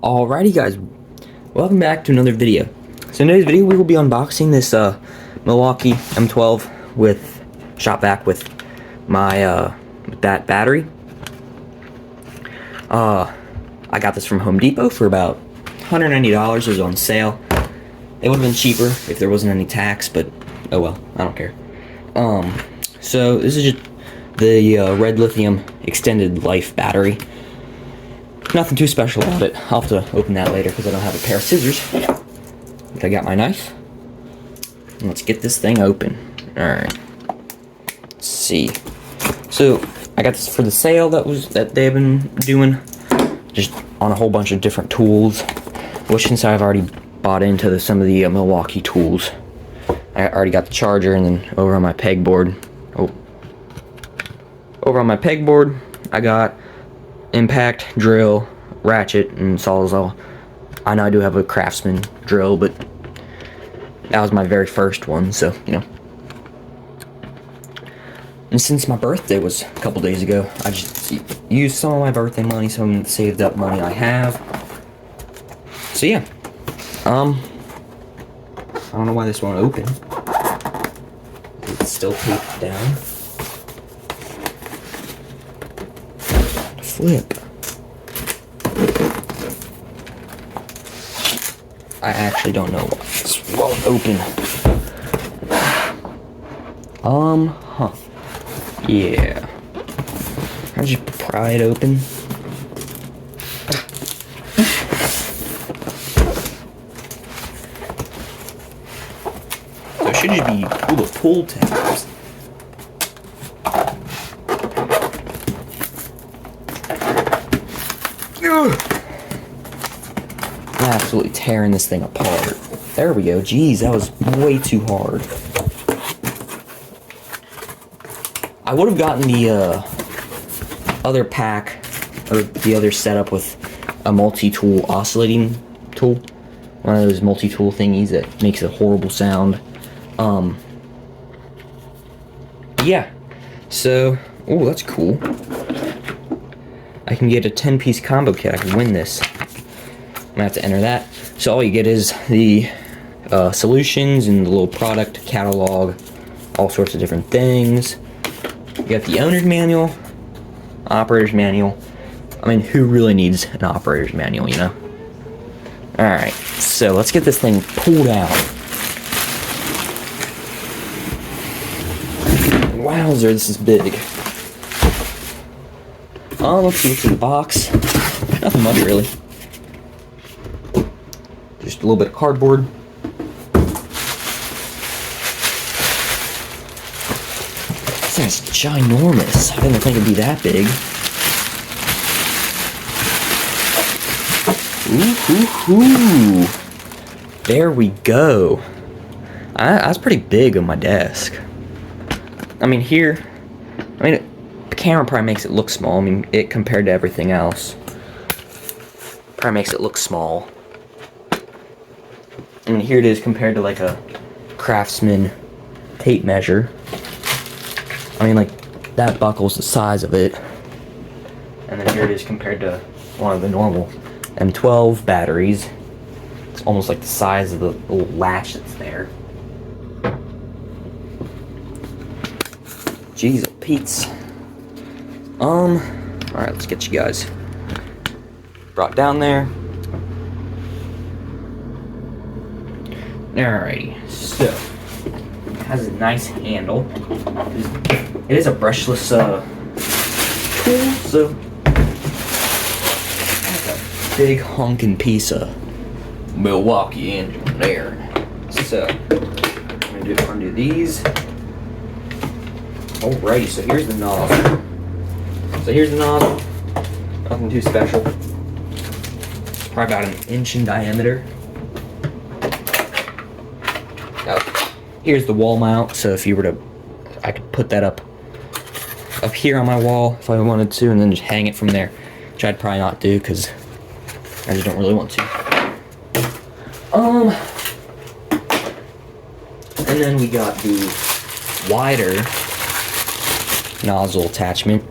Alrighty guys, welcome back to another video. So in today's video we will be unboxing this Milwaukee M12 with shot vac with my that battery. I got this from Home Depot for about $190. It was on sale. It would have been cheaper if there wasn't any tax, but oh well, I don't care. So this is just the red lithium extended life battery. Nothing too special about it. I'll have to open that later because I don't have a pair of scissors. But I got my knife. And let's get this thing open. Alright. Let's see. So I got this for the sale that they've been doing. Just on a whole bunch of different tools. Which since I've already bought into some of the Milwaukee tools. I already got the charger, and then over on my pegboard. Over on my pegboard I got impact, drill, ratchet, and sawzall. I know I do have a Craftsman drill, but that was my very first one, so, you know. And since my birthday was a couple days ago, I just used some of my birthday money, some saved up money I have. So yeah. I don't know why this won't open. It's still taped down. Flip. I actually don't know why this won't open. Yeah. I'll just pry it open. So it should just be full of pull tabs. Absolutely tearing this thing apart. There we go. Jeez, that was way too hard. I would have gotten the other pack, or the other setup with a multi-tool oscillating tool. One of those multi-tool thingies that makes a horrible sound. Yeah. So, oh, that's cool. I can get a 10-piece combo kit. I can win this. I'm gonna have to enter that. So all you get is the solutions and the little product catalog, all sorts of different things. You got the owner's manual, operator's manual. I mean, who really needs an operator's manual, you know? Alright, so let's get this thing pulled out. Wowzer, this is big. Let's see what's in the box. Nothing much, really. Just a little bit of cardboard. This thing's ginormous. I didn't think it'd be that big. Ooh. There we go. That's pretty big on my desk. I mean, here, the camera probably makes it look small. I mean, it compared to everything else probably makes it look small. I mean, here it is compared to like a Craftsman tape measure. I mean, like, that buckle's the size of it. And then here it is compared to one of the normal M12 batteries. It's almost like the size of the little latch that's there. Jeez, Pete's. Alright, let's get you guys brought down there. Alrighty, so it has a nice handle. It is a brushless tool, so that's a big honking piece of Milwaukee engine there. So I'm gonna undo these. Alrighty, so here's the nozzle. Nothing too special. Probably about an inch in diameter. Here's the wall mount, so if you were to, I could put that up here on my wall if I wanted to, and then just hang it from there, which I'd probably not do because I just don't really want to. And then we got the wider nozzle attachment.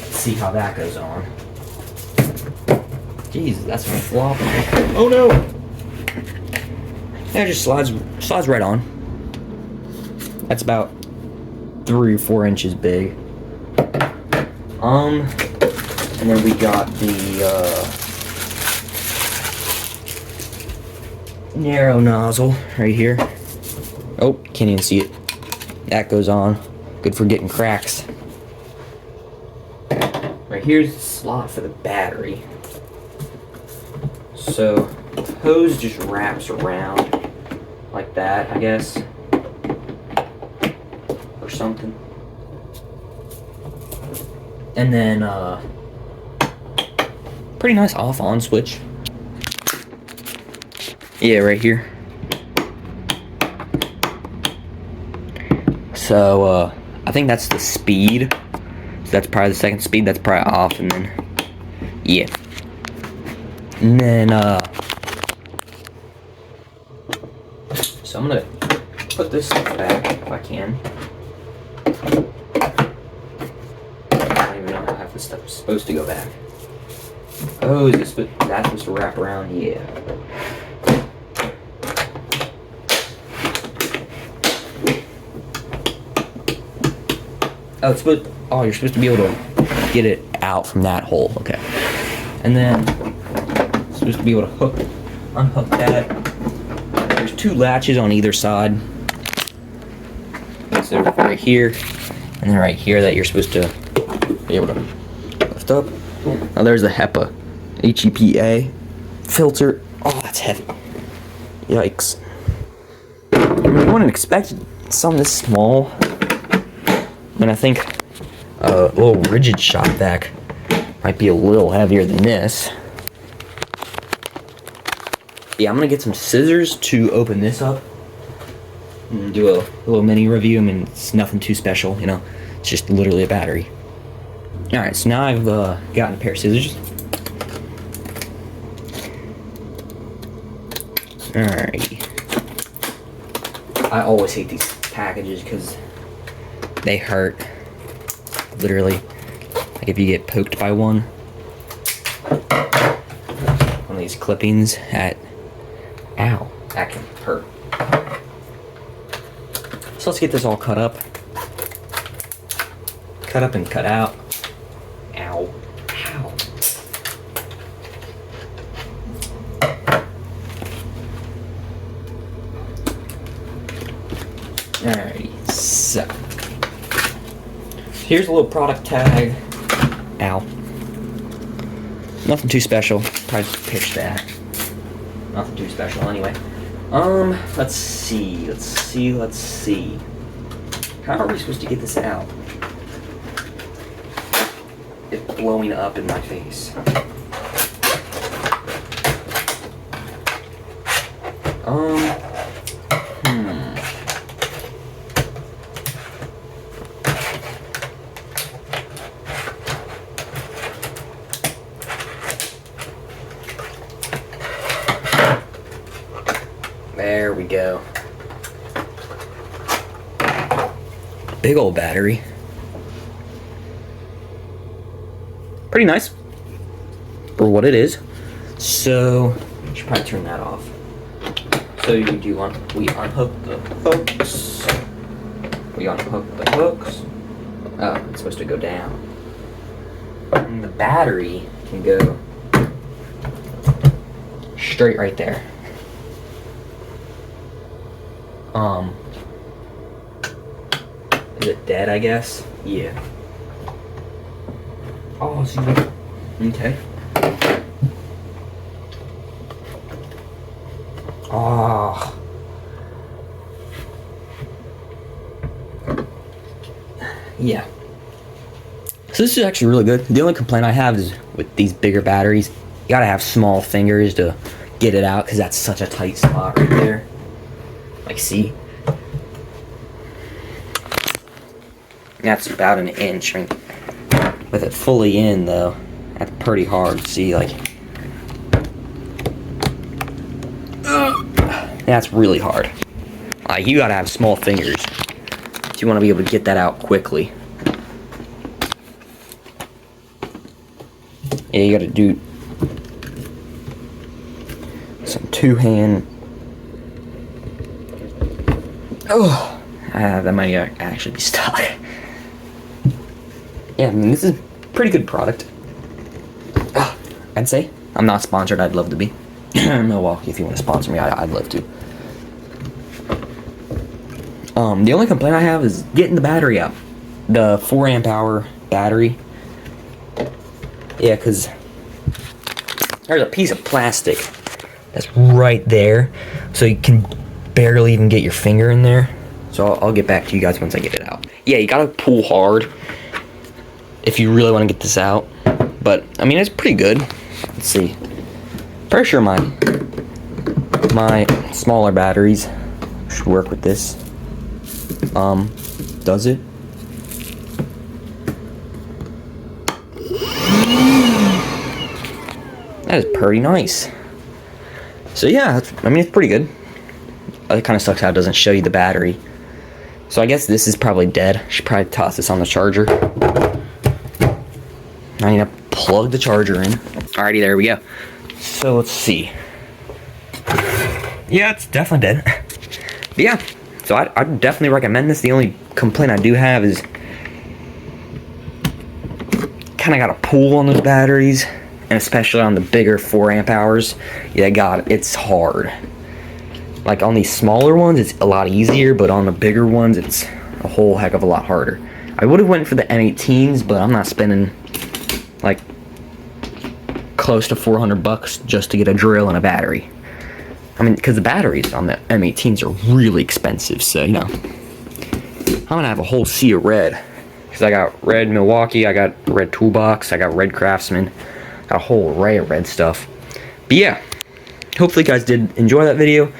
Let's see how that goes on. Jeez, that's flopping. Oh no! Yeah, it just slides right on. That's about 3 or 4 inches big. And then we got the narrow nozzle right here. Oh, can't even see it. That goes on. Good for getting cracks. Right here's the slot for the battery. So the hose just wraps around like that, I guess, or something. And then pretty nice off-on switch. Yeah, right here. So I think that's the speed. So that's probably the second speed. That's probably off, and then yeah. And then so I'm gonna put this stuff back if I can. I don't even know how half this stuff is supposed to go back. Oh, is this that's supposed to wrap around? Yeah. Oh, you're supposed to be able to get it out from that hole. Okay. And then you're supposed to be able to unhook that. There's 2 latches on either side. So right here, and then right here that you're supposed to be able to lift up. Now there's the HEPA filter. Oh, that's heavy. Yikes. I wouldn't expect something this small. And I think a little rigid shop vac might be a little heavier than this. Yeah, I'm gonna get some scissors to open this up and do a little mini review. I mean, it's nothing too special, you know. It's just literally a battery. Alright, so now I've gotten a pair of scissors. Alrighty. I always hate these packages because they hurt, literally. Like if you get poked by one of these clippings ow, that can hurt. So let's get this all cut up. Cut up and cut out. Ow, ow. Alrighty, so here's a little product tag. Ow. Nothing too special. Probably just pitch that. Nothing too special anyway. Let's see. How are we supposed to get this out? It's blowing up in my face. There we go. Big old battery. Pretty nice for what it is. So, I should probably turn that off. So we unhook the hooks. We unhook the hooks. Oh, it's supposed to go down. And the battery can go straight right there. Is it dead, I guess? Yeah. Oh, see that? Okay. Oh. Yeah. So this is actually really good. The only complaint I have is with these bigger batteries, you gotta have small fingers to get it out because that's such a tight spot right there. Like, see? That's about an inch. I mean, with it fully in, though, that's pretty hard. See, like, that's really hard. You gotta have small fingers if you want to be able to get that out quickly. Yeah, you gotta do two-hand. Oh, that might actually be stuck. Yeah, I mean, this is a pretty good product. I'd say. I'm not sponsored. I'd love to be. Milwaukee, if you want to sponsor me, I'd love to. The only complaint I have is getting the battery out. The 4 amp hour battery. Yeah, because there's a piece of plastic that's right there, so you can barely even get your finger in there. So I'll get back to you guys once I get it out. Yeah, you gotta pull hard if you really want to get this out. But I mean, it's pretty good. Let's see. Pretty sure my smaller batteries should work with this. Does it? That is pretty nice. So yeah, I mean, it's pretty good. It kind of sucks how it doesn't show you the battery. So I guess this is probably dead. I should probably toss this on the charger. I need to plug the charger in. Alrighty, there we go. So let's see. Yeah, it's definitely dead. But yeah, so I'd definitely recommend this. The only complaint I do have is kind of got a pull on those batteries, and especially on the bigger 4 amp hours. Yeah, it's hard. Like on these smaller ones, it's a lot easier, but on the bigger ones, it's a whole heck of a lot harder. I would have went for the M18s, but I'm not spending like close to 400 bucks just to get a drill and a battery. I mean, because the batteries on the M18s are really expensive, so you know, I'm gonna have a whole sea of red. Because I got red Milwaukee, I got red Toolbox, I got red Craftsman, got a whole array of red stuff. But yeah, hopefully you guys did enjoy that video.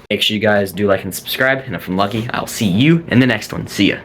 Make sure you guys do like and subscribe, and if I'm lucky, I'll see you in the next one. See ya.